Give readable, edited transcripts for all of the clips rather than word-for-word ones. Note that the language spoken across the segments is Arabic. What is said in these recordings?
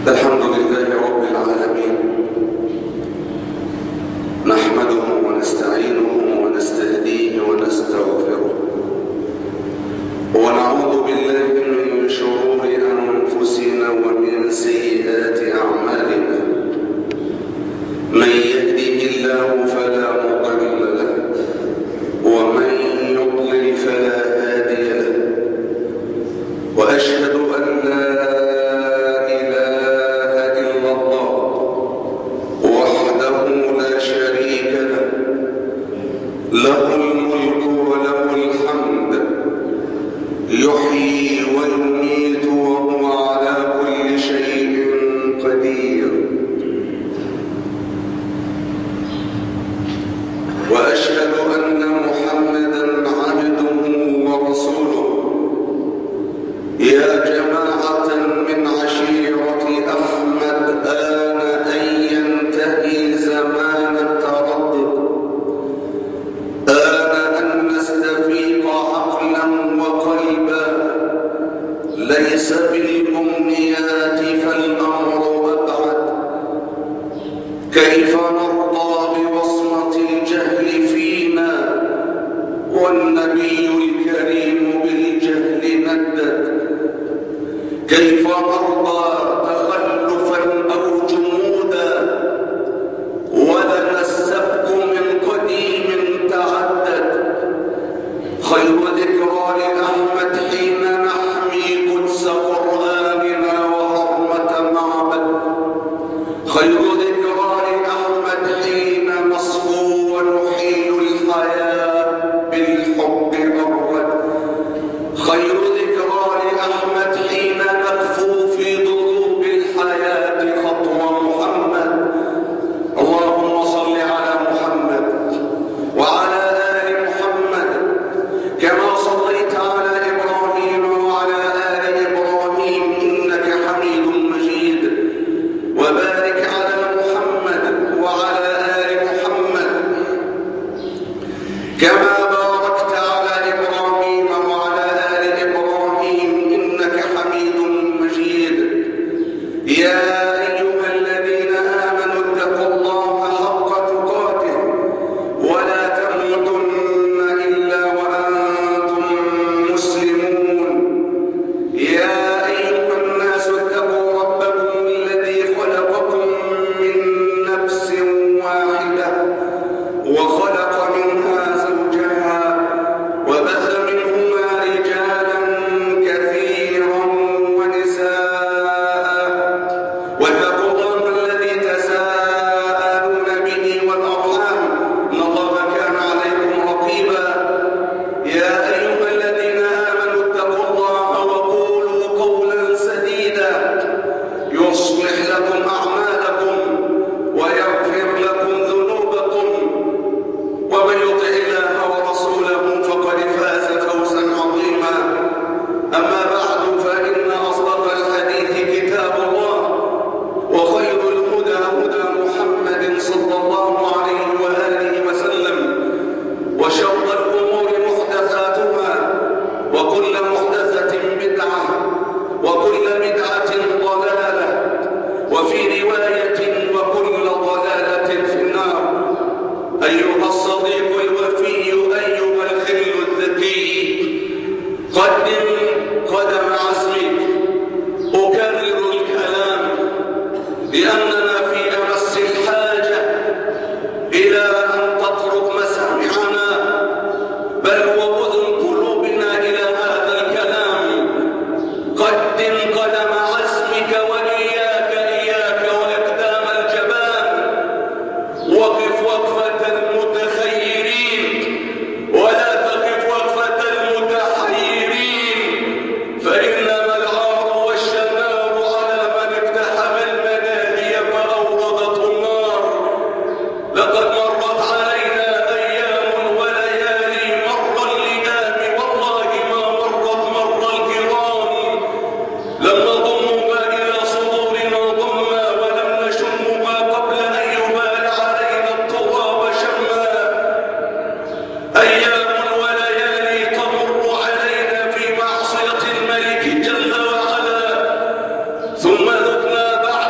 الحمد لله رب العالمين، نحمده ونستعينه ونستهديه ونستغفره، ونعوذ بالله من شرور أنفسنا ومن سيئات أعمالنا. من يهده الله فلا مضل له، ومن يضلل فلا هادي له، وأشهد أن لا له الملك وله الحمد، يحيي ويميت وهو على كل شيء قدير. وأشهد أن محمدا عبده ورسوله. يا جماعة من عشيرة أحمد، آن أن ينتهي زمان التردد، ليس بالأمنيات فالأمر أبعد. كيف نرضى بوصمة الجهل فينا والنبي الكريم بالجهل ندد؟ كيف نرضى تخلفا أو جمودا ولنا السبق من قديم تعدد؟ خير ذكرى لأحمد حين نحمي قدس قرآننا وحرمة معبد. خير ذكرى لأحمد حين نصفو ونحيل الحياة بالحب أرد. خير ذكرى لأحمد حين نكفو في ضروب الحياة خطوة محمد. اللهم صل على محمد وعلى آل محمد كما صليت على إبراهيم وعلى آل إبراهيم إنك حميد مجيد. وبارك على محمد وعلى آل محمد كما باركت على إبراهيم وعلى آل إبراهيم إنك حميد مجيد. يا أيها الذين آمنوا اتقوا الله حق تقاته ولا تموتن إلا وأنتم مسلمون. يا أيها الناس اتقوا ربكم الذي خلقكم من نفس واحدة وخلق منها زوجها وبث منهما رجالا كثيرا ونساء، واتقوا الله الذي تساءلون به والأرحام إن الله كان عليكم رقيبا. يا أيها الذين آمنوا اتقوا الله وقولوا قولا سديدا يصلح لكم أعمالكم ويغفر لكم ذنوبكم، ومن يطع الله ورسوله فقد فاز فوزا عظيما. أما بعد، فإن أصدق الحديث كتاب الله، وخير الهدى هدى محمد صلى الله عليه وآله وسلم، وشر الأمور محدثاتها، وكل محدثة بدعة، وكل بدعة ضلالة، وفي رواية وكل ضلالة في النار. أيها الصديق الوفي، أيها الخل الذكي، قدم قدم عزمك. أكرر الكلام لأننا في أمس الحاجة إلى أن تترك مسامعنا بل وأذن قلوبنا إلى هذا الكلام. قدم قدم عزمك، وإياك وإقدام الجبان. وقف وقفة المتخيرين ولا تقف وقفة المتحيرين، فإنما العار والشنار على من اقتحم المناهي فأوردته النار. لقد مرت علينا أيام وليالي مر اللئام، والله ما مرت مر الكرام. لم نضمها إلى صدورنا ضما، ولم نشمها قبل أن يبال علينا التراب شما. أيام وليالي تمر علينا في معصية الملك جل وعلا، ثم ذقنا بعد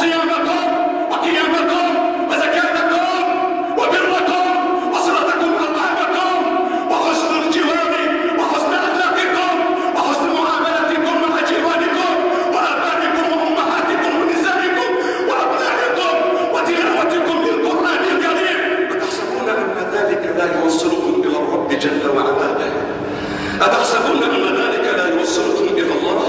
وصيامكم وقيامكم وزكاتكم وبركم وصلتكم أرحامكم وحسن الجوار وحسن أخلاقكم وحسن معاملتكم مع جيرانكم وآبائكم وأمهاتكم ونسائكم وأبنائكم وتلاوتكم للقرآن الكريم. أتحسبون أن ذلك لا يوصلكم إلى الرب جل وعلا؟ أتحسبون أن ذلك لا يوصلكم إلى الله؟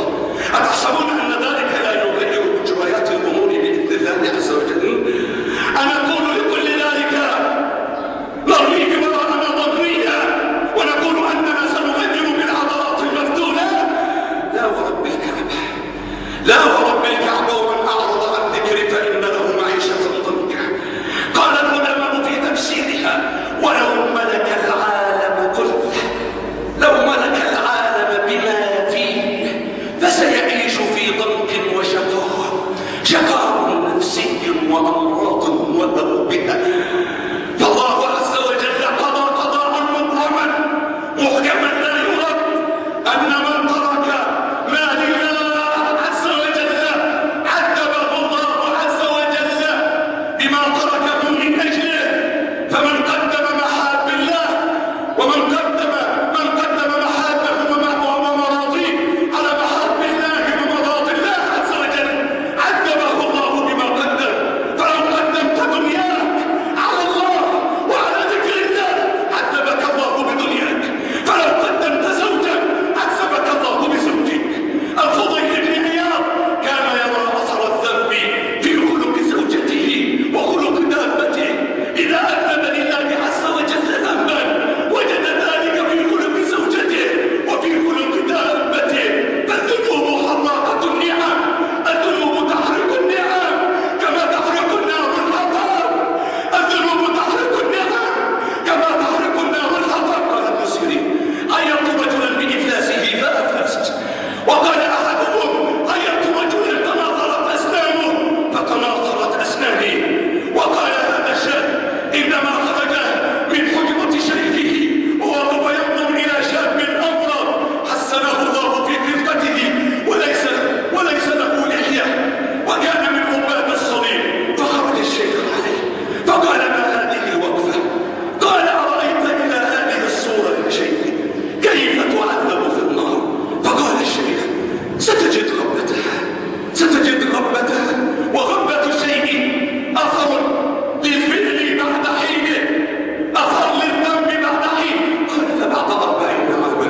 أتحسبون أن ذلك لا يغير مجريات الأمور بإذن الله عز وجل؟ أنا أقول لكل ذلك نرميه وراءنا ضريا ونقول أننا سنغير بالعضلات المفتولة. لا ورب الكعبة، لا ورب الكعبة، ومن أعرض عن ذكري فإن له معيشة ضنكا. قال العلماء في تفسيرها: ولو ملك العالم كله، لو ملك العالم بما فيه فسيعيش في ضنك وشقاء، شقاء نفسي وأمراض وأوبئة. فالله عز وجل قضى قضاء مبرما محكما لا يرد أن من ترك ما لله عز وجل عذبه الله عز وجل بما تركه من أجله. فمن قدم محاب الله ومن قدم محابه ومراضيه على محاب الله ومراضي الله عز وجل عذبه الله بما قدم. فلو قدمت دنياك على الله وعلى ذكر الله عذبك الله بدنياك. فلو قدمت زوجك عذبك الله بزوجك. الفضيل بن عياض كان يرى أثر الذنب في خلق زوجته وخلق دابته. إذا أذنب لله عز وجل ذنبا وجد ذلك في خلق زوجته وفي خلق دابته. فالذنوب حراقة النعم، الذنوب تحرق النعم كما تحرق النار الحطب، الذنوب تحرق النعم كما تحرق النار الحطب. قال ابن سيرين: عيرت رجلا بإفلاسه فأفلست. وقال أحدهم: عيرت رجلا تناثرت أسنانه فتناثرت أسناني. وقال هذا الشاب إنما خرج من حجرة شيخه وهو ينظر إلى شاب أمرض حسنه الله في خلقته وليس له لحية وكان من عباد الصليب. فخرج الشيخ عليه فقال: ما هذه الوقفة؟ قال: أرأيت إلى هذه الصورة يا شيخ كيف تعذب في النار؟ فقال الشيخ: ستجد غبتها، وغبة الشيء أثر للفعل بعد حينه، أثر للذنب بعد حين. قال: فبعد 40 عاما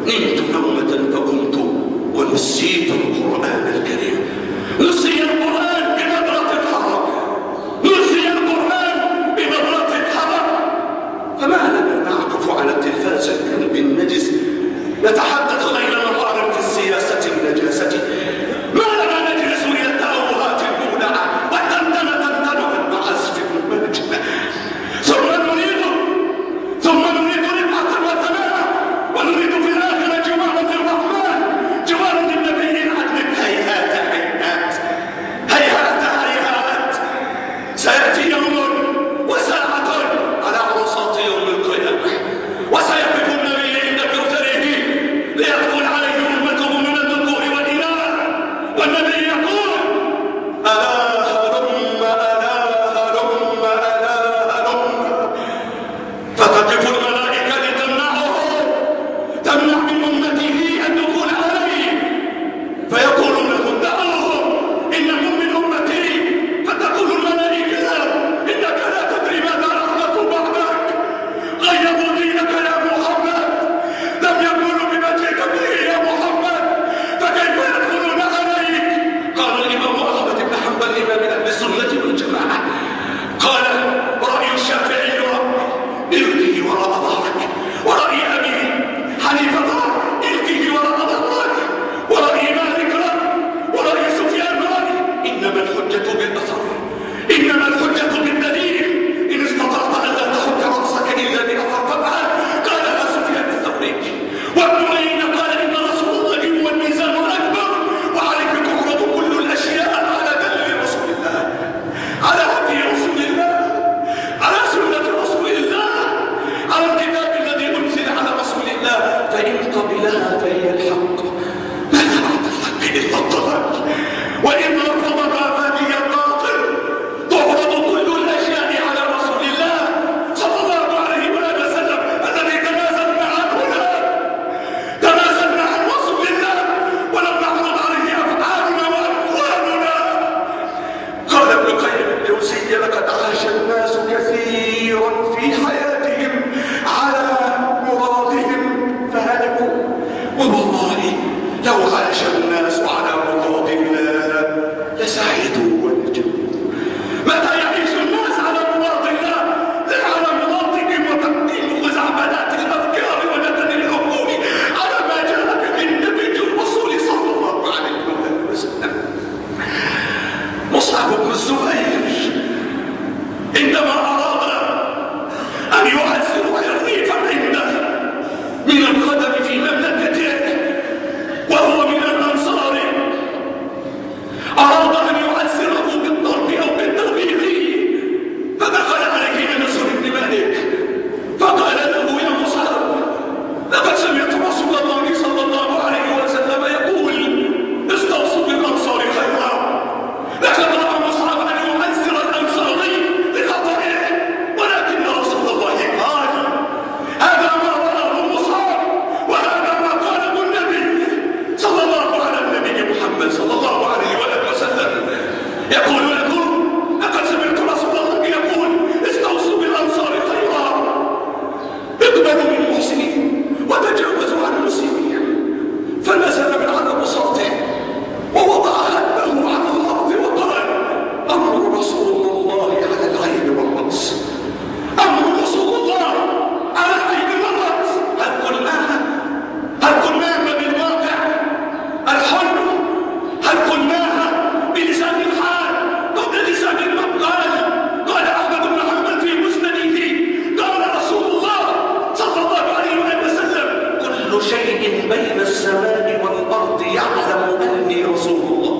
نمت نومة فقمت ونسيت القرآن الكريم. نسي القرآن بنظرة الحرم، نسي القرآن بنظرة الحرم. فما لنا نعكف على التلفاز الكلب النجس نتحدث ليل نهار في السياسة النجاسة؟ ما لنا نجلس إلى التأوهات المولعة وتنتن المعازف المنجمة؟ ثم نريد ربحة وثناء، ونريد في الآخرة جوارة الرحمن، جوارة النبي العدل. هيهات سيأتي يوم وساعة على عرصات يوم القيامة، وسيقف النبي عند كرسيه ليدخل عليه أمته من الذكور والإناث، والنبي يقول: ألا هلم ألا هلم ألا هلم. فتقف الملائكة تمنع من أمته الدخول عليه، فيقولون لهم: دعوهم إنهم من أمتي. فتقول الملائكة: إنك لا تدري ماذا أحدثوا بعدك، غيروا دينك يا محمد، لم يقولوا بما جئت به يا محمد، فكيف يدخلون عليك؟ قال الإمام أحمد بن حنبل إمام أهل السنة والجماعة، قال: رأي الشافعي إلقه وراء ظهرك، ورأي أبي حنيفة إلقه وراء ظهرك، ورأي مالك ورأي سفيان إنما الحجة بالأثر، إنما الحجة بالدليل. إن استطعت أن لا تحك رأسك إلا بأثر فافعل. قالها سفيان الثوري. وابن عيينة قال: إن رسول الله هو الميزان الأكبر، وعليك تعرض كل الأشياء على دليل رسول الله، على هدي رسول الله، على سنة رسول الله، على الكتاب الذي أنزل على رسول الله. فإن قبلها فهي الحق، ما بعد الحق إلا الضلال، وإن رفضها فهي الباطل. مصعب بن الزبير عندما أراد أن يعزل عريفا عنده من القدم في مملكته وهو من الأنصار، أراد أن يعزره بالضرب أو بالتوبيخ، فدخل عليه أنس بن مالك فقال له: يا مصعب، لقد سمعت رسول الله صلى الله عليه وسلم يقول: استوصوا بالأنصار خيرا. لقد رأى مصعب أن يعزر الأنصاري لخطئه، ولكن رسول الله قال: هذا ما رآه مصعب وهذا ما قاله النبي صلى الله على النبي محمد صلى الله عليه وآله وسلم يقول لكم: لقد سمعت رسول الله يقول: استوصوا بالأنصار خيرا، اقبلوا من المحسنين وتجاوزوا عن المسيئين. فنزل من على بساطه ووضع خده على الأرض وقال: أمر رسول الله على العين والرأس، أمر رسول الله على العين والرأس. هل قلناها بالواقع الحر؟ هل قلناها بلسان الحال قبل لسان المقال؟ قال أحمد بن حنبل في مسنده: قال رسول الله صلى الله عليه وسلم: كل شيء بين السماء والأرض يعلم أني رسول الله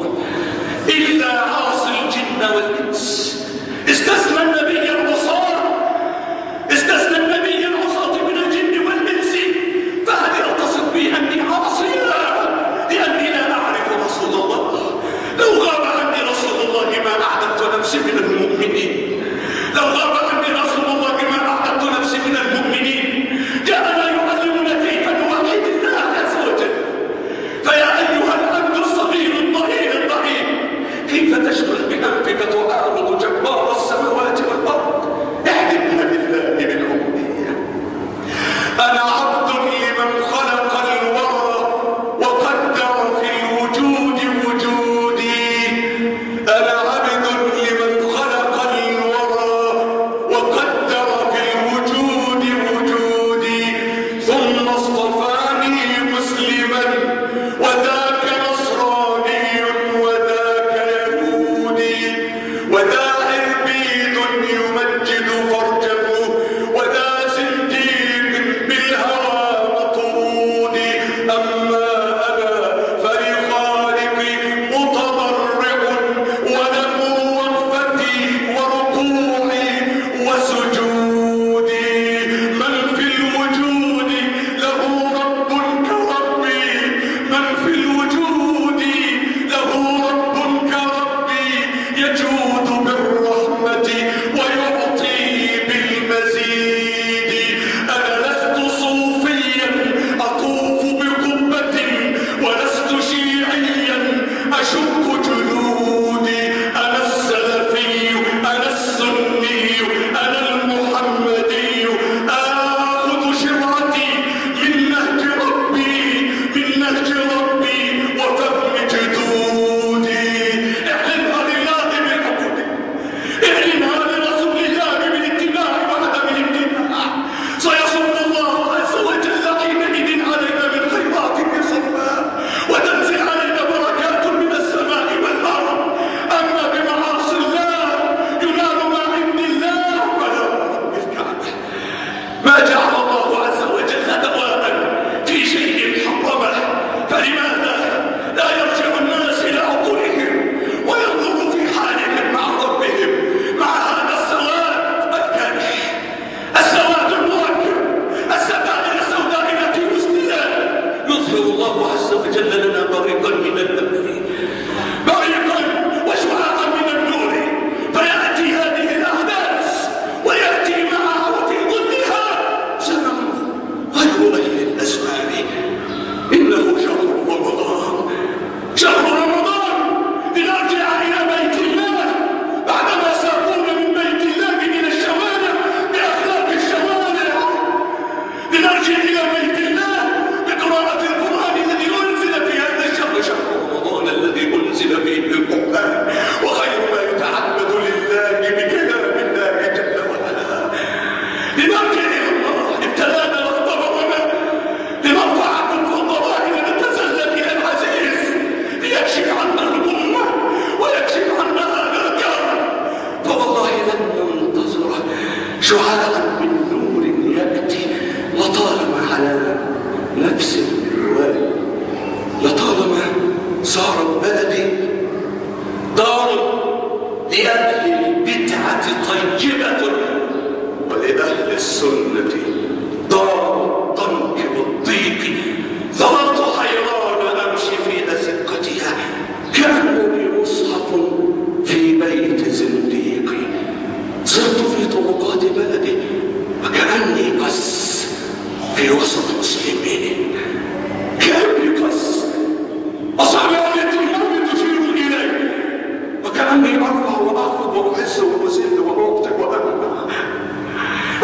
إلا عاصي الجن والإنس. استثنى النبي العصاة، استثنى النبي العصاة من الجن والإنس، فهل يتصف بي أني عاصي؟ لأني لا أعرف رسول الله. لو غاب عني رسول الله ما أعددت نفسي من المؤمنين، لو غاب عني رسول الله ما أعددت نفسي من المؤمنين. جاءنا يعلمنا كيف نوحد الله عز وجل. فيا أيها العبد الصغير الضئيل الضعيف، كيف تشغل بأنفك تعارض جبار السماوات والأرض؟ احلفها بالله بالعبودية. أنا عبد لمن خلق الورى وقدر في الوجود وجودي. أنا عبد لمن خلق الورى وقدر في الوجود وجودي. ثم اصطفاني مسلما وذاك نصراني وذاك يهودي، وذا عربيد يمجد فرجه وذا زنديق بالهوى مطرود. أما أنا فلخالقي متضرع وله وقفتي وركوعي وسجودي. من في الوجود له رب كربي، من في الوجود له رب كربي، يجود بالرحمة ويعطي بالمزيد. أنا لست صوفيا أطوف بقبة، ولست شيعيا أشق جلودي. أنا السلفي، أنا السني، أنا المحمدي، آخذ شرعتي من نهج ربي، من نهج ربي وفهم جدودي. اعلنها لله بالعبودية، اعلنها لرسول الله بالاتباع وعدم الابتداع. سيصب الله عز وجل حينئذ علينا من خيراته صبا، وتنزل علينا بركات من السماء والأرض. أما بمعاصي الله ينال ما عند الله ولا رب الكعبة. ما جعل الله عز وجل دواء في شيء حرمه، فلماذا لا يرجع الناس إلى عقولهم وينظروا في حالهم مع ربهم مع هذا السواد الكامح، السواد المركب، السفائر السوداء التي مسدلة؟ يظهر الله عز وجل لنا بريقا من النبي، بريقا وشعاعا من النور، فيأتي هذه الأحداث ويأتي معها وفي ظلها شعاعا من نور يأتي لطالما على نفس المنوال، لطالما صارت بلدي دار لأهل البدعة طيبة، ولأهل السنة دار الضنك والضيق. ظللت حيران أمشي في أزقتها كأنني مصحف في بيت زنديق. صرت في طرقات بلدي وكأني قس في وسط مسلمين، كأني قس أصابعي تشير إلي، وكأني أرفع وأخفض وأحس وأزيد وأعطي وأمنع.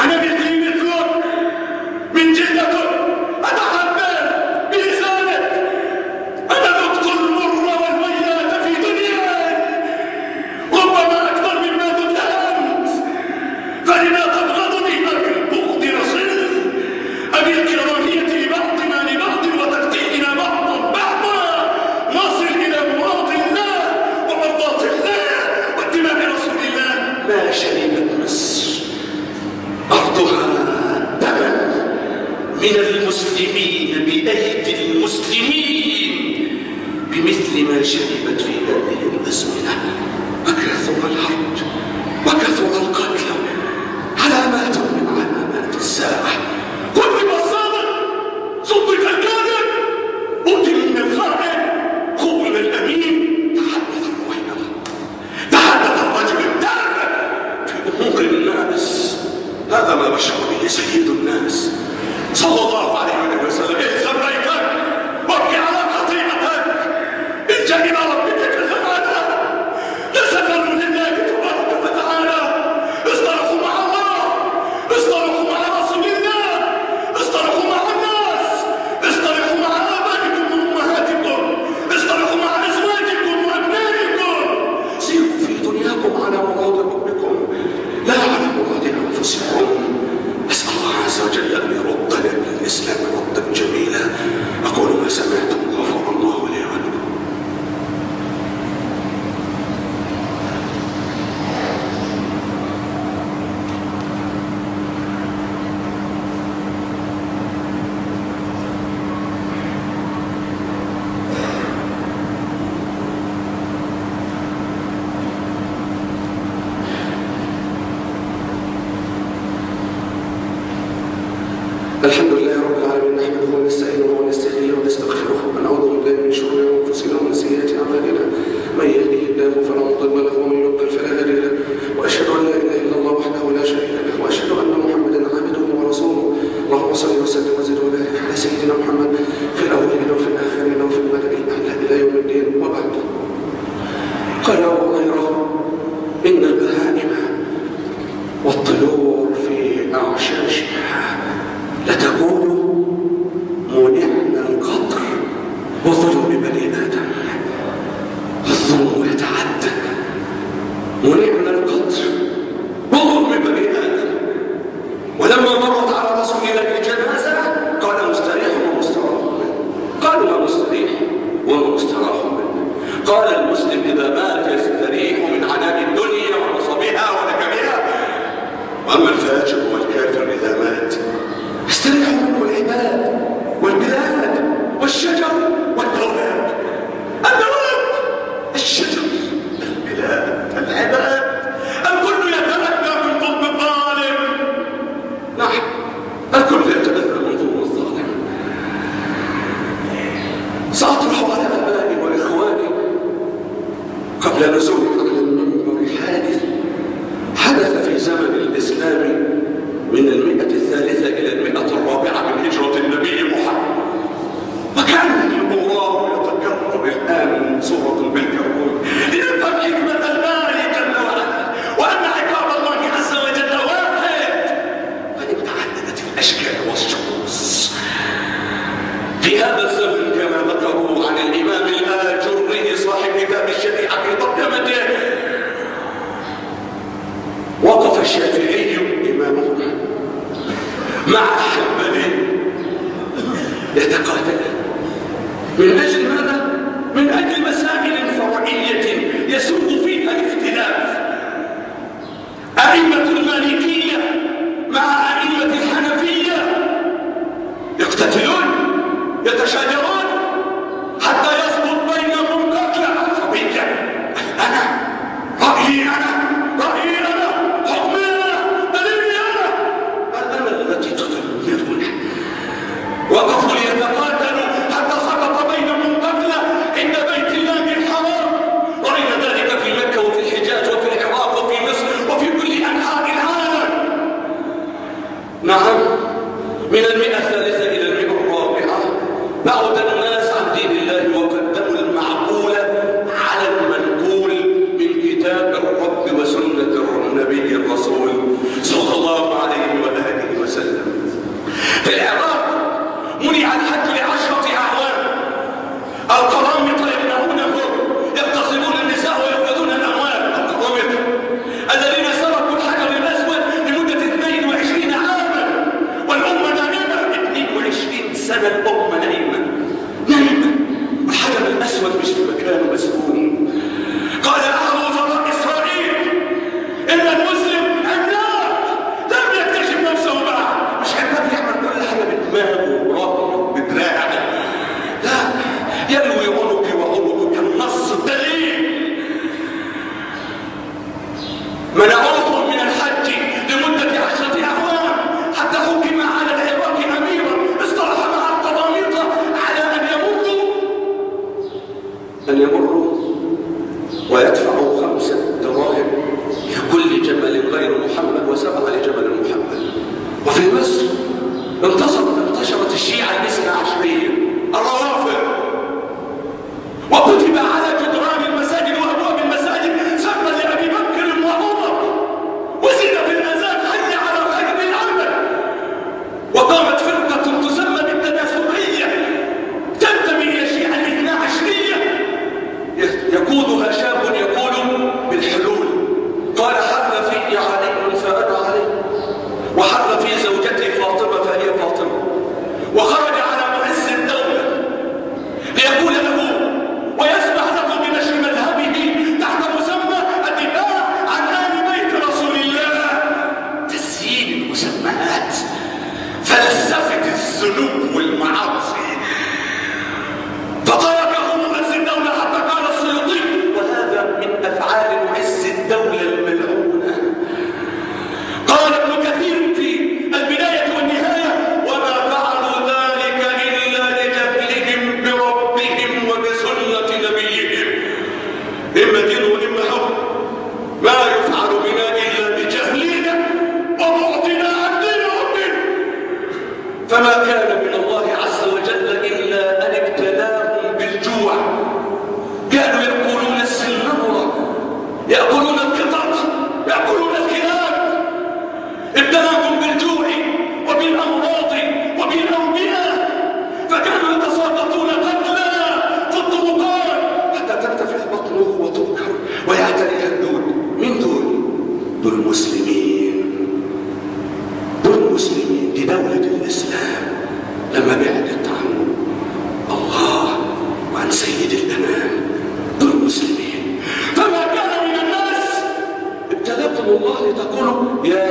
أنا مثلي مثلك من جلدك أتحمل بلسانك. أنا ذقت المر والويلات في دنياي ربما أكثر مما ذقت أنت، فلما تبغضني بالبغض نصل، أبالكراهية لبعضنا لبعض وتقتيلنا بعضا بعضا نصل إلى مراد الله ومرضاة الله واتباع رسول الله. ما شربت مصر أرضها دما من المسلمين بأيدي المسلمين بمثل ما شربت في هذه الأزمنة. وكثر الحرج وكثر القتل، علامات من علامات الساعة. كذب الصادق، صدق الكاذب، أوتي من الخائن، خون الأمين، تحدث الوهمة، تحدث الرجل التافه في أمور الناس. هذا ما بشر به سيد الناس صلى الله عليه وسلم. إن سميتك وابكي على قطيعتك، الجأ إلى ربك كالزمانة، تسلموا لله تبارك وتعالى. اصطلحوا مع الله، اصطلحوا مع رسول الله، اصطلحوا مع الناس، اصطلحوا مع آبائكم وأمهاتكم، اصطلحوا مع أزواجكم وأبنائكم. سيروا في دنياكم على مراد ربكم لا على مراد أنفسكم. أسأل الله عز وجل أن يرد لنا الإسلام ردا جميلا. أقول ما سمعتم، غفر الله لي ولكم. الحمد لله رب العالمين، نحمده ونستعينه ونستهديه ونستغفره ونعوذ بالله من شرور انفسنا ومن سيئات اعمالنا. من يهده الله فلا مضل له ومن يضلل فلا هادي له، واشهد ان لا اله الا الله وحده لا شريك له، واشهد ان محمدا عبده ورسوله. اللهم صل وسلم وزد وبارك على سيدنا محمد في الاولين وفي الاخرين وفي الملأ الاعلى الى يوم الدين. وبعد، قال ابو هريره: ان البهائم والطيور في اعشاشها لتقول منعنا القطر وظلم بني آدم. الظلم يتعدى. منعنا القطر وظلم بني آدم. ولما مرت على رسول الله الجنازة قال: مستريح ومستراح منه. قالوا: ما مستريح وما مستراح منه؟ قال: المسلم إذا مات يستريح من عناء الدنيا ونصبها ونكبها، وأما الفاجر والكافر إذا مات يستريح منه العباد والبلاد والشجر والدواب. الدواب، الشجر، البلاد، العباد، الكل يتأذى من ظلم الظالم. نعم، الكل يتأذى من ظلم الظالم. سأطرح على آبائي وإخواني قبل نزولي على المنبر حدث في زمن الإسلام من 103 إلى 104 من هجرة النبي محمد، وكان الله يتكرر الآن سورة بالكربون لنفهم حكمة الله جل وعلا، وأن عقاب الله عز وجل واحد، وإن تعددت الأشكال والشخوص. في هذا الزمن كما ذكروا عن الإمام الآجري صاحب كتاب الشريعة في ترجمته، وقف الشافعي إمامهما مع حنبلي يتقاتل. من أجل ماذا؟ من أجل مسائل فرعية يسوق فيها الاختلاف. أئمة المالكية ديني أنا، رأيي أنا، حكمي أنا، دليلي أنا التي تدمرنا. وقفوا ليتقاتلوا حتى سقط بينهم قتلى عند بيت الله الحرام. رأينا ذلك في مكة وفي الحجاز وفي العراق وفي مصر وفي كل أنحاء العالم. نعم، من 100 إلى 104 بعد الناس عن دين الله وقدموا المعقول على المنقول من كتاب الرب وسنة النبي الرسول صلى الله عليه وآله وسلم. في العراق منع الحج ل10 أعوام. القرامطة يمنعونه، يغتصبون النساء ويأخذون الأموال. القرامطة الذين سرقوا الحجر الأسود لمدة 22 عاما، والأمة نائمة 22 سنة. الأمة نائمة والحجر الأسود مش في مكانه مسكون. قال أحد وزراء إسرائيل إن المسلم عملاق لم يكتشف نفسه بعد. مش عملاق يعمل كل حاجة بدماغه وراسه بدراعه، لا، يلوي عنقي وعنقك كالنص الدليل. منعوهم من الحج لمدة 10 أعوام حتى حكم على العراق أميرا اصطلح مع القرامطة على أن يمروا ويدفعوا 5 دراهم لكل جمل غير محمد و7 لجمل محمد. وفي مصر انتشرت الشيعة ال12 الروافض، وكتب على جدران المساجد وأبواب المساجد سبا لأبي بكر وعمر، وزيد في الأذان حي على خير العمل. وقامت فرقة تسمى بالتناسخية تنتمي إلى الشيعة ال12 يقودها شاب يقول بالحلول. قال حل في علي فأنا علي، وحل في زوجتي فاطمة فهي فاطمة. وخرج على معز الدولة ليقول له ويسمح له بنشر مذهبه تحت مسمى الدفاع عن آل بيت رسول الله. تزيين المسميات، فلسفة الذنوب والمعاصي. فتركه معز الدولة حتى قال السيوطي وهذا من أفعال معز الدولة الملعونة. قال ابن كثير في البداية والنهاية وما فعلوا ذلك إلا لجهلهم بربهم وبسنة نبيهم. إما دين وإما حب، ما يفعل بنا إلا بجهلنا وبعدنا عن دين ربنا. فما كان من الله عز وجل إلا أن ابتلاهم بالجوع. كانوا يأكلون السنورة، يأكلون القطط، يأكلون الكلاب. ابتلاهم بالجوع وبالأمراض وبالأوبئة، فكانوا يتساقطون قتلا في الطرقات حتى ترتفع بطنه وتنكر ويعتريها الدود. من دول مسلمين، دول مسلمين. دي دولة الإسلام لما بعدت عن الله وعن سيد الأنام، دول مسلمين. فما كان من الناس ابتلاكم الله لتقولوا يا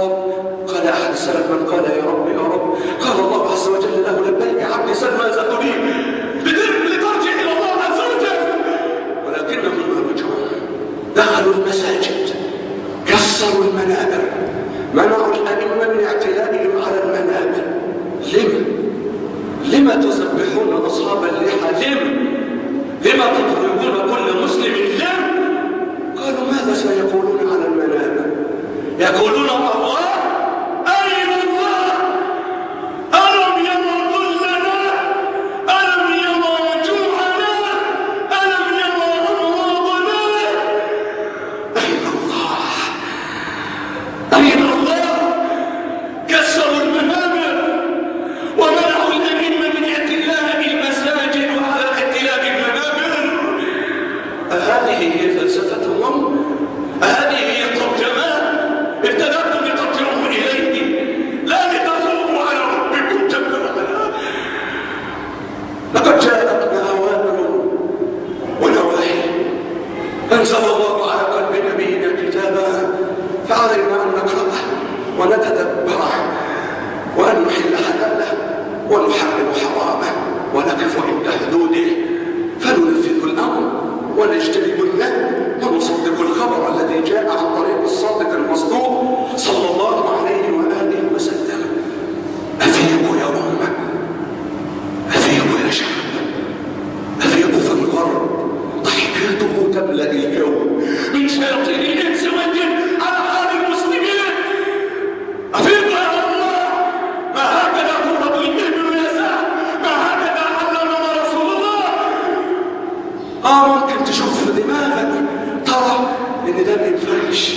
رب. قال أحد السلف من قال يا رب يا رب قال الله عز وجل له لبيك عبدي سل ماذا تريد، لترجع إلى الله عز وجل. ولكنهم ما رجعوا، دخلوا المساجد، كسروا المنابر، منعوا الأئمة من اعتلائهم على المنابر. لما تسبحون أصحاب اللحى؟ لما تضربون كل مسلم؟ قالوا ماذا سيقولون على المنابر؟ يقولون الله، أين الله؟ ألم يرى ذلنا؟ ألم يرى جوعنا؟ ألم يرى أمراضنا؟ أين الله؟ أين الله؟ كسروا المنابر ومنعوا الأئمة من اعتلاء المساجد وعلى اعتلاء المنابر. أهذه هي فلسفتهم؟ أهذه هي الترجمان؟ ابتدأتم لترجعوا إليه لا لتثوروا على ربكم جل وعلا. لقد جاءتنا أوامر ونواهي أنزل الله على قلب نبينا كتابا، فعلينا أن نقرأه ونتدبره وأن نحل حلاله ونحرم حرامه ونقف عند حدوده، فننفذ الأمر ونجتنب النهي ونصدق الخبر الذي تعيش.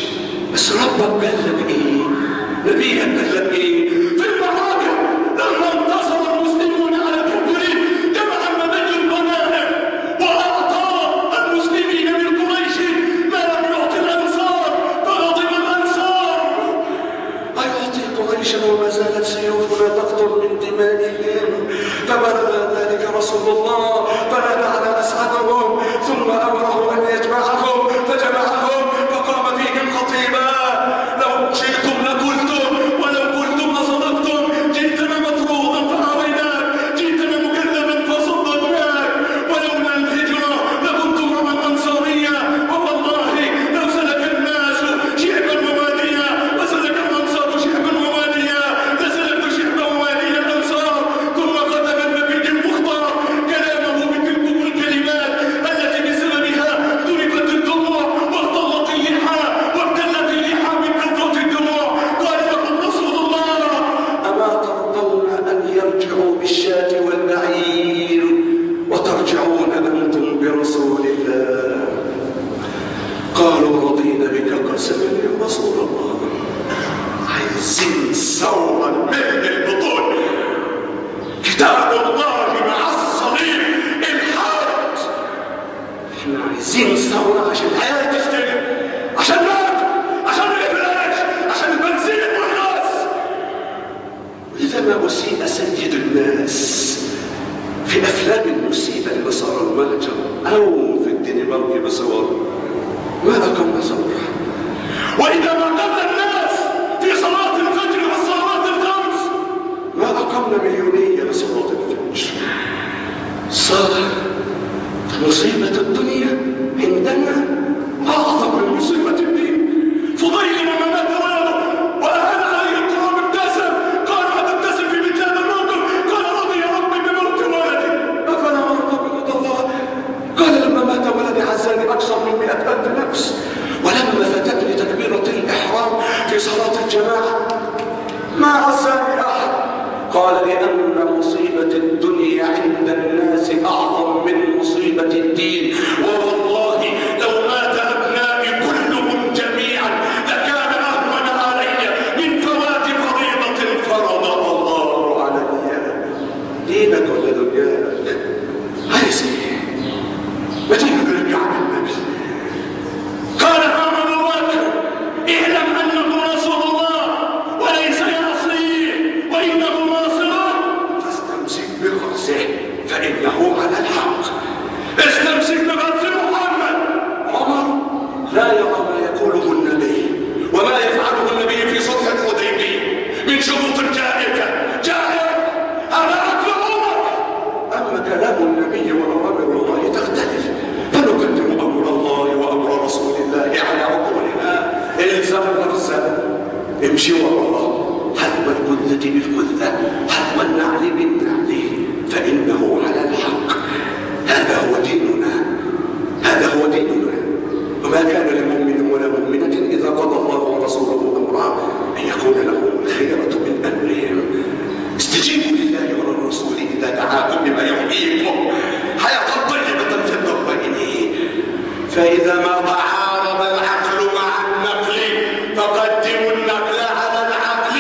بس ربك قال لك ايه؟ نبيك قال لك ايه؟ في المعركة لما انتصر المسلمون على الكفر جمع النبي الغنائم وأعطى المسلمين من قريش ما لم يعطي الأنصار، فغضب الأنصار. أيعطي قريشا وما زالت سيوفنا تقطر من دمائهم؟ فبلغ ذلك رسول الله فنادى على أسعدهم ثم أمره أن يجمعهم فجمعهم فقام فيهم خطيبا: لو شئتم لقلتم ولو قلتم لصدقتم، جئتنا مطرودا فأويناك، جئتنا مكذبا فصدقناك، ولولا الهجرة لكنت امرأ أنصاريا، ووالله لو سلك الناس شعبا وواديا وسلك الأنصار شعبا وواديا لسلكت شعبا وواديا الأنصار. ثم ختم النبي المختار كلامه بتلك الكلمات التي بسببها ضربت الدموع واختلط اللحى وابتلت اللحى من كثرة الدموع. قال لهم رسول الله: أما ترضون أن يرجعوا بالشاة والبعير وترجعون أنتم برسول الله؟ قالوا: رضينا بك قسما يا رسول الله. عايزين ثورة من البطون، كتاب الله مع الصليب الحاد. احنا عايزين ثورة عشان الحياة تشتغل، عشان ناكل، عشان الإفلاج، عشان البنزين والغاز. وإذا ما أسيء سيد الناس في أفلام المصيبة اللي صار المهجر أو في الدنمارك بصور ما أقمنا ثورة. وإذا ما قتل الناس في صلاة الفجر والصلوات الخمس ما أقمنا مليونية لصلاة الفجر. صار مصيبة الدنيا عندنا أعظم من مصيبة الدين. فضيل لما مات ولده وأهل عليه التراب ابتسم، قال: هتبتسم في مثل هذا الموقف؟ قال: رضي ربي بموت ولدي، أفلا أرضى برضا الله؟ قال: لما مات ولدي عزاني أكثر من 100,000 نفس، ولما فاتتني تكبيرة الإحرام في صلاة الجماعة ما عزاني أحد. قال: لأن مصيبة الدنيا عند الناس أعظم من مصيبة الدين، ووالله لو مات أبنائي كلهم جميعا لكان أهون علي من فوات فريضة فرضها الله علي. دينك ولا دنياك؟ عايز ايه؟ ما تيجي نرجع للنبي. قال: محمد الواكر اعلم أنه رسول الله وليس يعصيه، وإنه ناصره، فاستمسك بغرسه فإنه على الحق. استمسك بغرس محمد. عمر لا يرى ما يقوله النبي وما يفعله النبي في صلح الحديبية من شروط جائزة هذا عقل عمر. أما كلام النبي وأوامر الله تختلف، فنقدم أمر الله وأمر رسول الله على عقولنا. الزم غرسه، امشي وراه، حذو الكذة بالكذة، حذو النعل بالنعل، فإنه على الحق. هذا هو ديننا، هذا هو ديننا. وما كان لمؤمن ولا مؤمنة إذا قضى الله ورسوله أمرا أن يكون لهم الخيرة من أمرهم. استجيبوا لله وللرسول إذا دعاكم لما يحييكم حياة طيبة في الدارين. فإذا ما تعارض العقل مع النقل فقدموا النقل على العقل.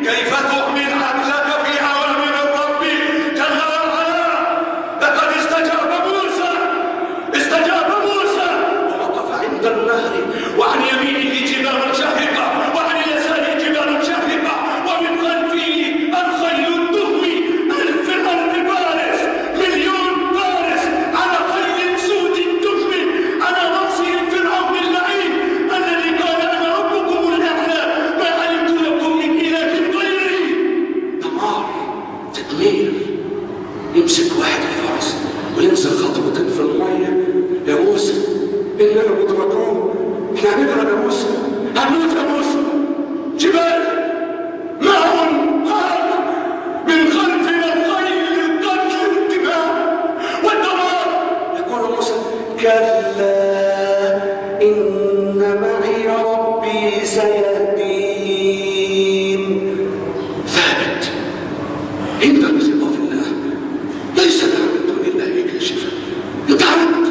كيف تؤمن عقلك في أوامر الرب جل وعلا؟ لقد استجاب موسى ووقف عند النهر، وعن يمينه جبال شاهقة وعن يساره جبال شاهقة، ومن خلفه الخيل الدهم 1000 فارس، 1,000,000 فارس على خيل سود دهم، على رأسهم فرعون اللعين الذي قال: أنا ربكم الأعلى ما علمت لكم من إله غيري. دمار، تدمير. يمسك واحد الفرس وينزل خطوة في المية: يا موسى إننا مدركون، احنا هنغرق يا موسى، هنموت يا موسى. جبال معهم هرب من خلفنا الخيل للقتل والدماء والدمار. يقول موسى: كلا إن معي ربي سيهدين. ثابت عند الرضا في الله، ليس لها من دون الله كاشفة. انت عبد،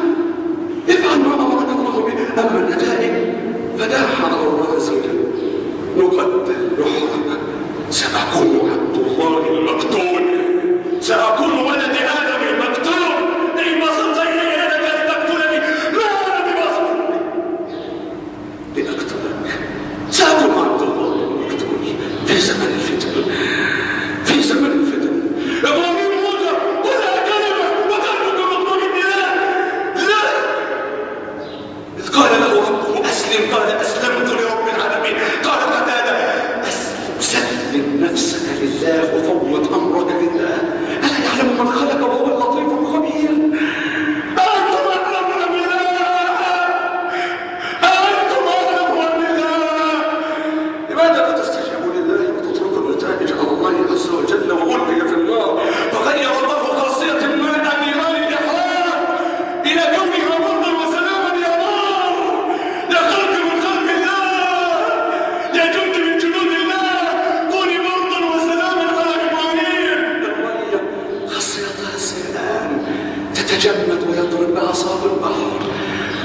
افعل ما أمرك الله به. أما النتائج فده سأكون عبد الله المقتول، سأكون ولد آدم المقتول. لئن بسطت إلي يدك لتقتلني ما أنا بباسط لأقتلك. سأكون عبد الله المقتول في زمن الفتن، في زمن الفتن. إبراهيم موسى قلها كلمة وقلبك مطلوب الدماء. لا، إذ قال له ربه أسلم قال أسلمت لرب العالمين. قال قتادة سلم نفسك لله وفوض أمرك لله، ألا يعلم من خلق وهو اللطيف الخبير. أنتم أعلم أم الله؟ أنتم أعلم أم الله؟ لماذا لا تستجيبوا لله وتتركوا النتائج على الله عز وجل وألقي في النار؟ فغير الله خاصية الماء نيران الإحرام إلى كونها بردا وسلاما يا نار، يا خلق من خلق الله، يا جند من جنود الله، كوني بردا وسلاما على إبراهيم. المية خاصيتها السلام، تتجمد ويضرب بأعصاب البحر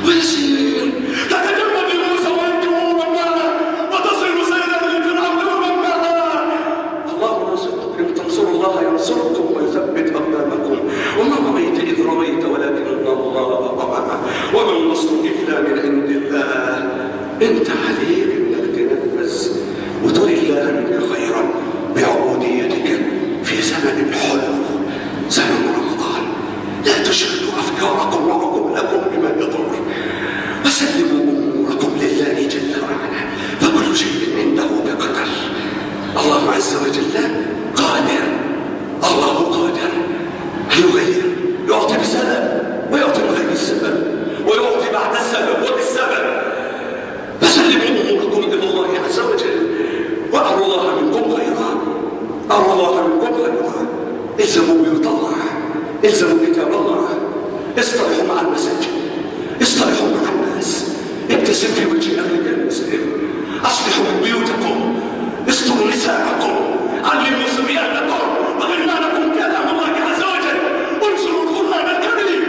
ويسير، تتجمد لموسى وينجو ومن معه وتصل سيلا لفرعون ومن معه. اللهم انصركم، إن تنصروا الله ينصركم ويثبت أقدامكم. وما رميت إذ رميت ولكن الله رمى، وما النصر إلا من عند الله. أنت عليك إنك تنفذ وتري الله منك خيرا بعبوديتك في زمن الحلو، زمن رمضان. لا تشغلوا أفكاركم وعقولكم بما يضر، وسلموا أموركم لله جل وعلا، فكل شيء عنده بقدر. الله عز وجل قادر، الله قادر أن يغير، يعطي بسبب ويعطي بغير السبب ويعطي بعد السبب وبالسبب. فسلموا أموركم إلى الله عز وجل وأروا الله منكم خيرا، أروا الله منكم خيرا. الزموا بيوت الله، الزموا كتاب الله، اصطلحوا مع المساجد، اصطلحوا مع الناس، ابتسم في وجه أخيك المسلم، أصلحوا من بيوتكم، استروا نساءكم، علموا صبيانكم وغلمانكم كلام الله عز وجل، انشروا القرآن الكريم.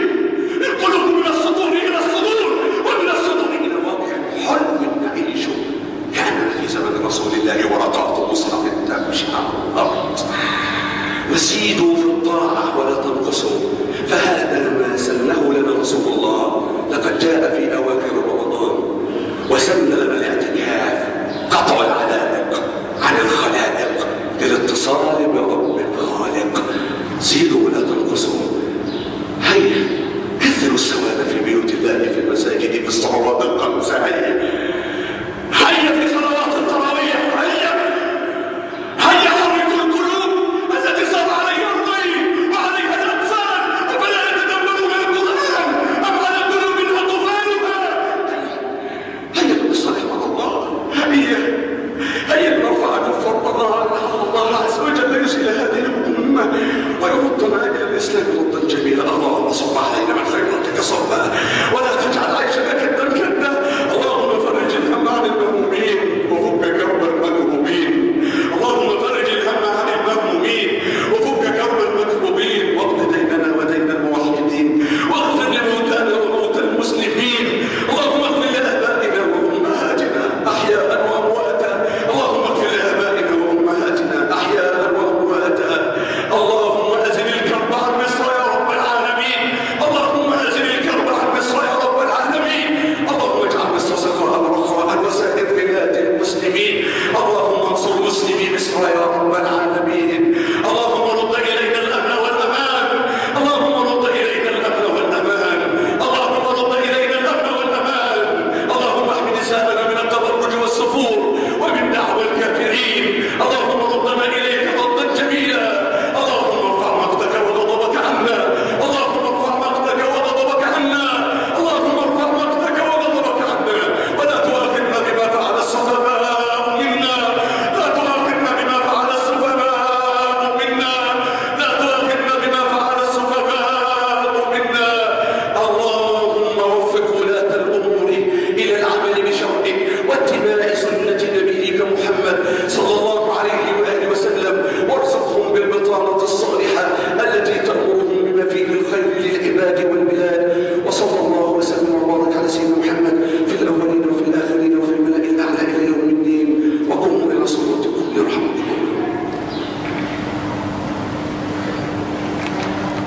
انقلوا من الصدور إلى الصدور ومن الصدور إلى واقع حلو نعيشه كأننا في زمن رسول الله ورقات مصحف تمشي على الأرض. وزيدوا في الطاعة ولا تنقصوا، فهذا ما سنه لنا رسول الله. لقد جاء في أواخر رمضان وسن لنا الاعتكاف، قطع العلائق عن الخلائق للاتصال برب الخالق. زيدوا ولا تنقصوا. هيا كثروا السواد في بيوت الله، في المساجد، في الصلوات الخمس. هيا في صلوات التراويح. هيا حركوا القلوب التي صار عليها الضيق وعليها الأطفال، أفلا يتدبرون القرآن أم على قلوب أقفالها؟ هيا نصلح مع الله، هيا نرفع كف الله عز وجل يسئل هذه الأمة ويردنا إلى الإسلام ردا جميلا. اللهم صب علينا من خيراتك صبا ولا تجعل عيشنا كدا كدا. اللهم فرج الهم عن المهمومين وفك كرب المكروبين، اللهم فرج الهم عن المهمومين وفك كرب المكروبين، واقض ديننا ودين الموحدين، واغفر لموتانا وموتى المسلمين. اللهم اغفر لآبائنا وأمهاتنا أحياء وأمواتا، اللهم اغفر لآبائنا وأمهاتنا أحياء وأمواتا. اللهم أزل الكرب عن مصر يا رب العالمين، اللهم أزل الكرب عن مصر يا رب العالمين. اللهم اجعل مصر سخاء رخاء وسائر بلاد المسلمين. اللهم انصر مسلمي مصر يا رب العالمين. اللهم رد إلينا الأمن والأمان، اللهم رد إلينا الأمن والأمان، اللهم رد إلينا الأمن والأمان. اللهم احمي نساءنا من التبرج والسفور ومن دعوى الكافرين. اللهم ردنا إليك ردا جميلا. اللهم ارفع مقتك وغضبك عنا، اللهم ارفع مقتك وغضبك عنا، اللهم ارفع مقتك وغضبك عنا. ولا تؤاخذنا بما فعل السفهاء منا، لا تؤاخذنا بما فعل السفهاء منا، لا تؤاخذنا بما فعل السفهاء منا. اللهم وفق ولاة الأمور إلى العمل بشرعك واتباع سنة نبيك